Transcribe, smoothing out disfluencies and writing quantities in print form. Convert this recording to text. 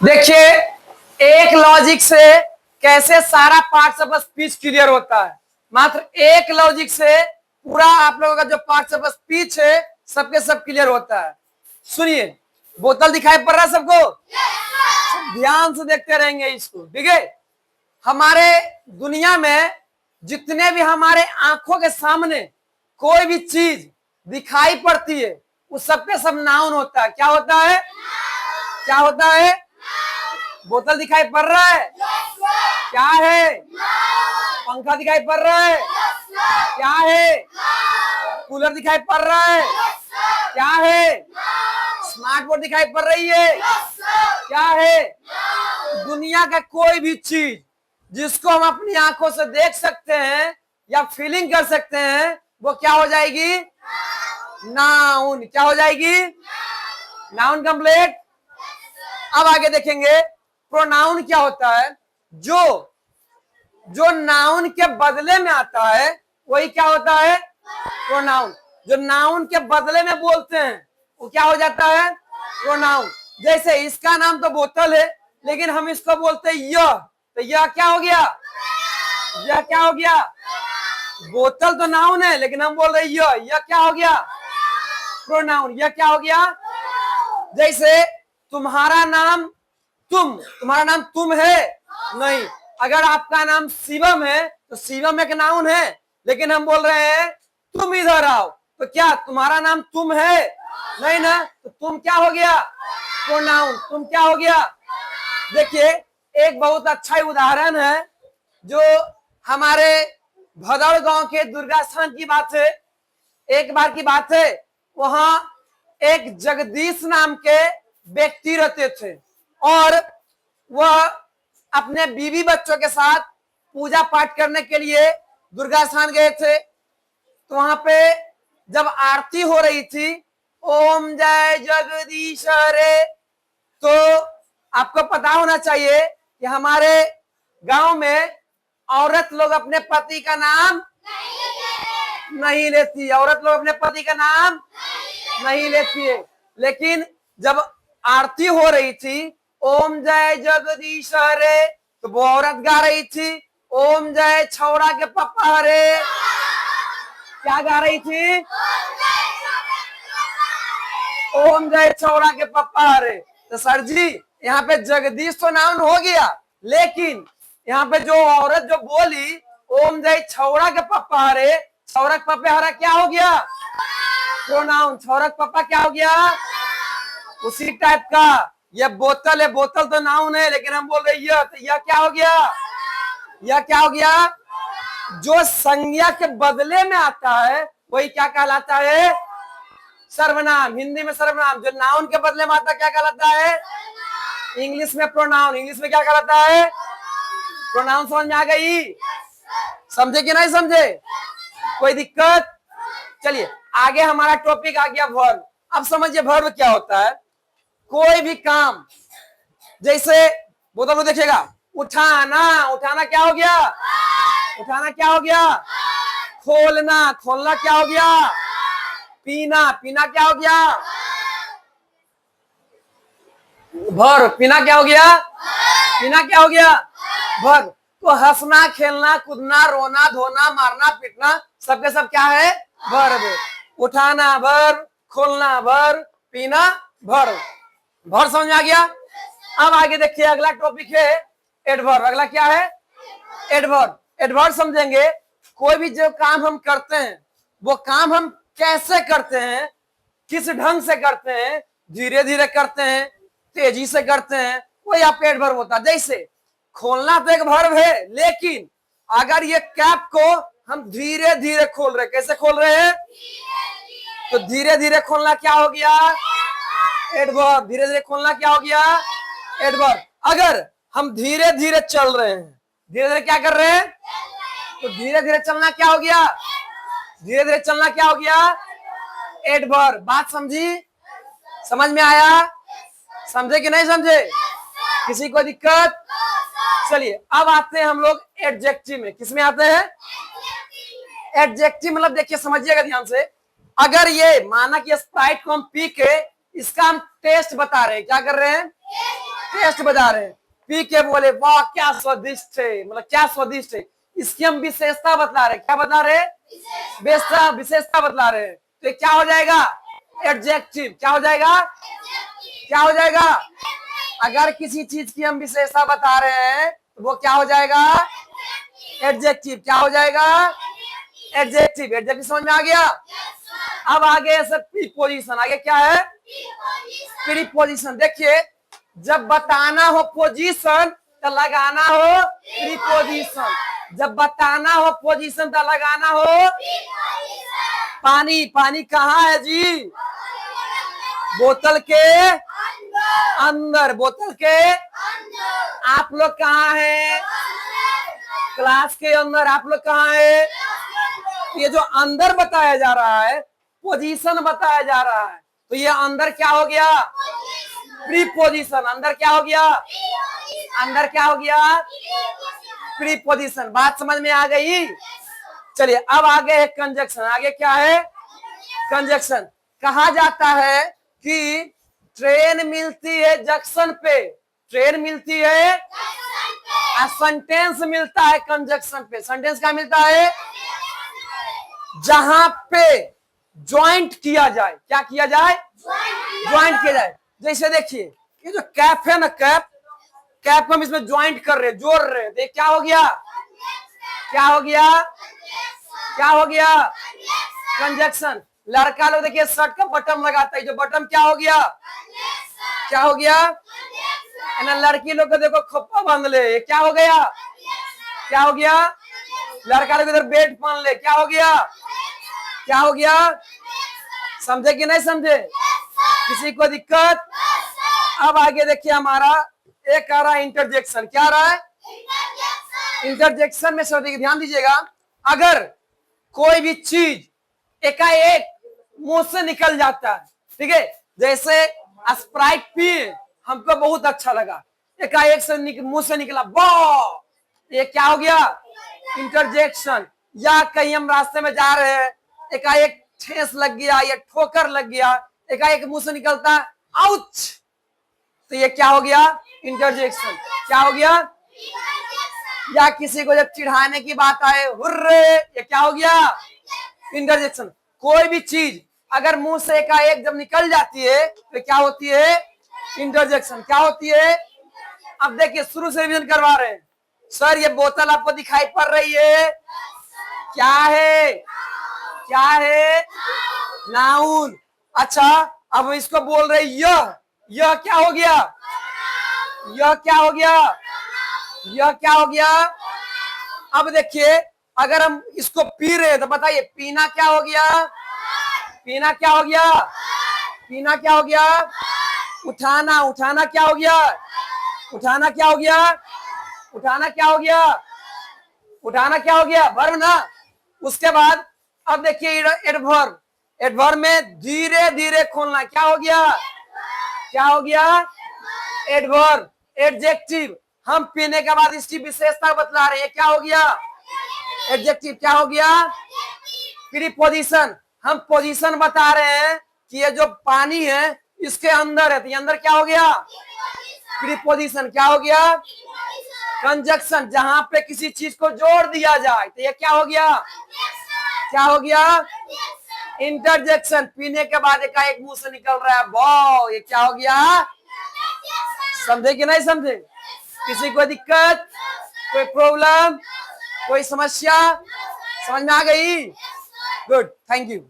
देखिए, एक लॉजिक से कैसे सारा पार्ट्स ऑफ स्पीच क्लियर होता है। मात्र एक लॉजिक से पूरा आप लोगों का जो पार्ट्स ऑफ स्पीच है सबके सब क्लियर होता है। सुनिए, बोतल दिखाई पड़ रहा है सबको? ध्यान से देखते रहेंगे इसको, ठीक है। हमारे दुनिया में जितने भी हमारे आंखों के सामने कोई भी चीज दिखाई पड़ती है उस सबके सब नाउन होता है। क्या होता है? क्या होता है? बोतल दिखाई पड़ रहा है? क्या है? पंखा दिखाई पड़ रहा है? क्या है? कूलर दिखाई पड़ रहा है? क्या है? स्मार्ट बोर्ड दिखाई पड़ रही है? क्या है? दुनिया का कोई भी चीज जिसको हम अपनी आंखों से देख सकते हैं या फीलिंग कर सकते हैं वो क्या हो जाएगी? नाउन। क्या हो जाएगी? Noun complete. अब आगे देखेंगे प्रोनाउन क्या होता है। जो नाउन के बदले में आता है वही क्या होता है? प्रोनाउन। जो नाउन के बदले में बोलते हैं वो क्या हो जाता है? प्रोनाउन। जैसे इसका नाम तो बोतल है लेकिन हम इसको बोलते हैं यह, तो यह क्या हो गया? यह क्या हो गया? बोतल तो नाउन है लेकिन हम बोल रहे यह क्या हो गया? प्रोनाउन। यह क्या हो गया? जैसे तुम्हारा नाम तुम्हारा नाम तुम है? नहीं। अगर आपका नाम शिवम है तो शिवम एक नाउन है लेकिन हम बोल रहे हैं तुम इधर आओ, तो क्या तुम्हारा नाम तुम है? नहीं ना, तो तुम क्या हो गया? प्रोनाउन। तुम क्या हो गया? देखिए, एक बहुत अच्छा उदाहरण है जो हमारे भदौड़ गांव के दुर्गा स्थान की बात है। एक बार की बात है, वहां एक जगदीश नाम के व्यक्ति रहते थे और वह अपने बीवी बच्चों के साथ पूजा पाठ करने के लिए दुर्गा स्थान गए थे। तो वहां पे जब आरती हो रही थी, ओम जय जगदीश रे, तो आपको पता होना चाहिए कि हमारे गांव में औरत लोग अपने पति का नाम नहीं लेती। औरत लोग अपने पति का नाम नहीं लेती है। लेकिन जब आरती हो रही थी ओम जय जगदीश रे, तो वो औरत गा रही थी ओम जय छौड़ा के पप्पा रे। क्या गा रही थी? ओम जय छौड़ा के पप्पा रे। तो सर जी, यहाँ पे जगदीश तो नाउन हो गया लेकिन यहाँ पे जो औरत जो बोली ओम जय छौड़ा के पप्पा रे, छौड़ा के पप्पे हरा क्या हो गया? प्रोनाउन। छौड़ा के पप्पा क्या हो गया? उसी टाइप का यह बोतल है। बोतल तो नाउन है लेकिन हम बोल रहे यह, तो यह क्या हो गया? यह क्या हो गया? जो संज्ञा के बदले में आता है वही क्या कहलाता है? सर्वनाम। हिंदी में सर्वनाम। जो नाउन के बदले में आता क्या कहलाता है? इंग्लिश में प्रोनाउन। इंग्लिश में क्या कहलाता है? प्रोनाउन। समझ में आ गई? समझे कि नहीं समझे? कोई दिक्कत? चलिए आगे हमारा टॉपिक आ गया वर्ब। अब समझिए वर्ब क्या होता है। कोई भी काम, जैसे बोतल को देखिएगा, उठाना। उठाना क्या हो गया? उठाना क्या हो गया? खोलना। खोलना क्या हो गया? पीना। पीना क्या हो गया? भर। पीना क्या हो गया? पीना क्या हो गया? भर। तो हंसना, खेलना, कूदना, रोना, धोना, मारना, पीटना सबके सब क्या है? वर्ब। उठाना वर्ब, खोलना वर्ब, पीना वर्ब। भर समझ में आ गया? अब आगे देखिए, अगला टॉपिक है एडवर्ब। अगला क्या है? एडवर्ब। एडवर्ब समझेंगे, कोई भी जो काम हम करते हैं वो काम हम कैसे करते हैं, किस ढंग से करते हैं, धीरे धीरे करते हैं, तेजी से करते हैं, वही आपका एडवर्ब होता है। जैसे खोलना तो एक वर्ब है लेकिन अगर ये कैप को हम धीरे धीरे खोल रहे, कैसे खोल रहे हैं? तो धीरे धीरे खोलना क्या हो गया? एडवर्ब। धीरे धीरे खोलना क्या हो गया? एडवर्ब। अगर हम धीरे धीरे चल रहे हैं, धीरे धीरे क्या कर रहे हैं? तो धीरे धीरे चलना क्या हो गया? धीरे धीरे चलना क्या हो गया? एडवर्ब। बात समझी? समझ में आया? समझे कि नहीं समझे? किसी को दिक्कत? चलिए अब आते हैं हम लोग एडजेक्टिव में। किसमें आते हैं? एडजेक्टिव मतलब देखिए, समझिएगा ध्यान से। अगर ये माना कि स्प्राइट को हम पी के इसका हम टेस्ट बता रहे हैं, क्या कर रहे हैं? टेस्ट बता रहे हैं, पी के बोले वाह क्या स्वादिष्ट है, मतलब क्या स्वादिष्ट है। इसकी हम विशेषता बतला रहे, क्या बता रहे, विशेषता बतला रहे हैं। तो क्या हो जाएगा, एडजेक्टिव। क्या हो जाएगा, क्या हो जाएगा, अगर किसी चीज की हम विशेषता बता रहे हैं तो वो क्या हो जाएगा, एडजेक्टिव। क्या हो जाएगा, एडजेक्टिव। एडजेक्टिव समझ में आ गया। अब आगे सर प्रीपोजिशन, आगे क्या है, प्रीपोजिशन। देखिए जब बताना हो पोजीशन तो लगाना हो प्रीपोजिशन, जब बताना हो पोजीशन तो लगाना हो। पानी, पानी कहाँ है जी, बोतल के अंदर, बोतल के। आप लोग कहाँ हैं, क्लास के अंदर। आप लोग कहाँ है, ये जो अंदर बताया जा रहा है, पोजीशन बताया जा रहा है, तो ये अंदर क्या हो गया, प्रीपोजिशन। अंदर क्या हो गया, अंदर क्या हो गया, प्रीपोजिशन। बात समझ में आ गई। चलिए अब आगे है कंजक्शन। आगे क्या है, कंजक्शन। कहा जाता है कि ट्रेन मिलती है जंक्शन पे, ट्रेन मिलती है, सेंटेंस मिलता है कंजक्शन पे। सेंटेंस क्या मिलता है, जहां पे ज्वाइंट किया जाए। क्या किया जाए, ज्वाइंट किया जाए। जैसे देखिए ये जो कैप है ना, कैप, कैप हम इसमें ज्वाइंट कर रहे, जोड़ रहे। देख क्या हो गया, क्या हो गया, क्या हो गया, कंजक्शन। लड़का लोग देखिए शर्ट का बटन लगाता है, जो बटन क्या हो गया, क्या हो गया ना। लड़की लोग को देखो खोपा बांध ले, क्या हो गया, क्या हो गया। लड़का लोग इधर बेल्ट पहन ले, क्या हो गया, क्या हो गया। समझे कि नहीं समझे, किसी को दिक्कत। अब आगे देखिए हमारा एक आ रहा है इंटरजेक्शन। क्या आ रहा है, इंटरजेक्शन में समझिए, ध्यान दीजिएगा। अगर कोई भी चीज एकाएक मुंह से निकल जाता है, ठीक है, जैसे स्प्राइट पिए, हमको बहुत अच्छा लगा, एकाएक से मुंह से निकला वाह, ये क्या हो गया, इंटरजेक्शन। या कहीं हम रास्ते में जा रहे हैं, एकाएक ठेस लग गया या ठोकर लग गया, एकाएक मुंह से निकलता आउच, तो ये क्या हो गया, इंटरजेक्शन। क्या हो गया, या किसी को जब चिढ़ाने की बात आए, हुर्रे, ये क्या हो गया, इंटरजेक्शन। कोई भी चीज अगर मुंह से एकाएक जब निकल जाती है तो क्या होती है, इंटरजेक्शन। क्या होती है, अब देखिए शुरू से रिवीजन करवा रहे हैं। सर ये बोतल आपको दिखाई पड़ रही है, क्या है, क्या है, नाउन। अच्छा अब इसको बोल रहे यह क्या हो गया, यह क्या हो गया, यह क्या हो गया। अब देखिए अगर हम इसको पी रहे हैं तो बताइए पीना क्या हो गया, पीना क्या हो गया, पीना क्या हो गया। उठाना, उठाना क्या हो गया, उठाना क्या हो गया, उठाना क्या हो गया, उठाना क्या हो गया, वर्ब ना। उसके बाद अब देखिए एडवर्ब, एडवर्ब में धीरे धीरे खोलना, क्या हो गया, क्या हो गया, एडवर्ब। एडजेक्टिव, हम पीने के बाद इसकी विशेषता बतला रहे हैं, क्या हो गया, एडजेक्टिव। क्या हो गया, प्रीपोजिशन, हम पोजीशन बता रहे हैं कि ये जो पानी है इसके अंदर है, तो ये अंदर क्या हो गया, प्रीपोजिशन। क्या हो गया, कंजक्शन, जहां पे किसी चीज को जोड़ दिया जाए तो ये क्या हो गया, क्या हो गया, इंटरजेक्शन। पीने के बाद एक मुंह से निकल रहा है वाह, ये क्या हो गया, समझे कि नहीं समझे, किसी को दिक्कत, कोई प्रॉब्लम, कोई समस्या, समझ में आ गई, गुड, थैंक यू।